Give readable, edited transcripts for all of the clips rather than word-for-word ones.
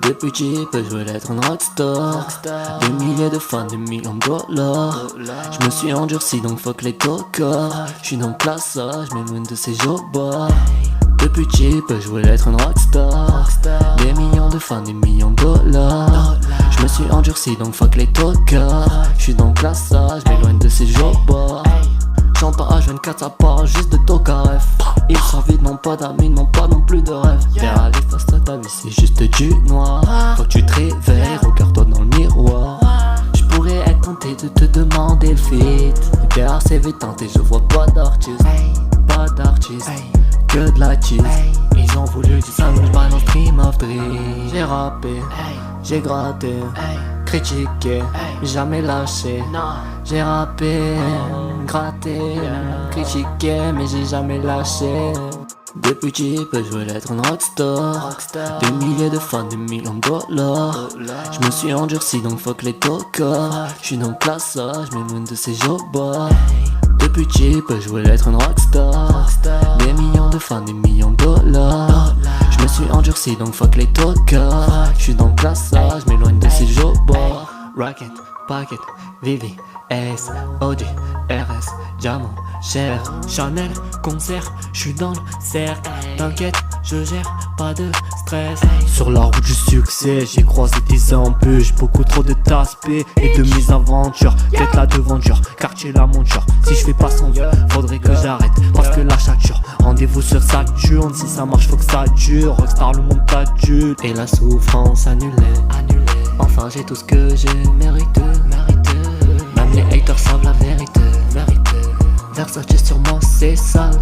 Depuis petit, je voulais être un rockstar. Des milliers de fans, des millions de dollars. Je me suis endurci donc fuck les tocards. J'suis dans le classage, mais loin de ces jobs. Depuis petit, je voulais être un rockstar. Des millions de fans, des millions de dollars. Je me suis endurci donc fuck les tocards. J'suis dans le classage, mais loin de ces jobs. Chante pas H24, ça part juste de tocaref. Ils sont vides, n'ont pas d'amis, n'ont pas non plus de rêve. T'es allé face à ta vie, c'est juste du noir. Faut que tu te réveilles, regarde-toi dans le miroir. Je pourrais être tenté de te demander le feat. Car c'est vite tenté, je vois pas d'artiste. Pas d'artiste, que de la cheese. Ils ont voulu du sandwich, balance stream of dream. J'ai rappé, j'ai gratté, critiqué, jamais lâché. J'ai rappé, gratté, critiqué, mais j'ai jamais lâché. Depuis petit, je voulais être un rockstar. Des milliers de fans, des millions de dollars. Je me suis endurci donc fuck les tocards. J'suis dans le classage, mais loin de ces jobs. Depuis petit, je voulais être un rockstar. Des millions de fans, des millions de dollars. Je me suis endurci donc fuck les tocards. J'suis dans le classage, mais loin de ces jobs. Rocket, Packet, Vivi, S, OG, RS, Diamant, Cher, Chanel, concert, j'suis dans le cercle. T'inquiète, je gère, pas de stress. Sur la route du succès, j'ai croisé des embûches, beaucoup trop de taspés et de mésaventures. Peut-être la devanture, quartier la monture. Si je fais pas son faudrait que j'arrête, parce que la chature. Rendez-vous sur Saturne, si ça marche faut que ça dure. Rockstar le monde t'adulte, et la souffrance annulée. Enfin j'ai tout ce que j'ai mérité. Même les haters savent la vérité. Versace sur moi c'est sale.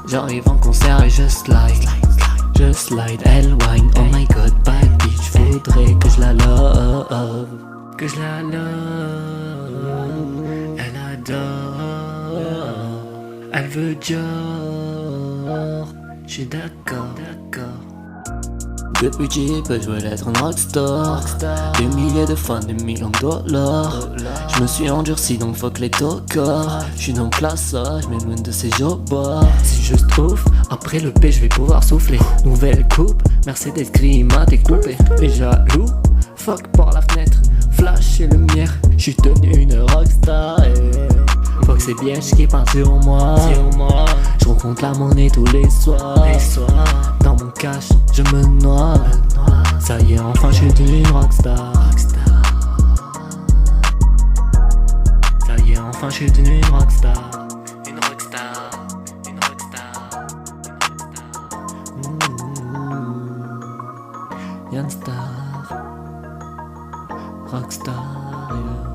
J'arrive en concert et je slide, elle whine. Oh my god, bad bitch, faudrait que je la love. Elle adore, elle veut Dior. J'suis d'accord. Depuis petit, je voulais être un rockstar. Des milliers de fans, des millions de dollars. Je me suis endurci donc fuck les tocards. J'suis dans le classage, mais loin de ces jobs. C'est juste ouf, après le P je vais pouvoir souffler. Nouvelle coupe, Mercedes gris mat et coupé. Les jaloux, fuck par la fenêtre. Flash et lumière, j'suis devenu une rockstar. Faut que c'est bien qui parle sur moi. Je rencontre la monnaie tous les soirs. Dans mon cash, je me noie. Ça y est, enfin je suis devenu une rockstar. Ça y est, enfin je suis devenu une rockstar. Young Star, rockstar, yeah.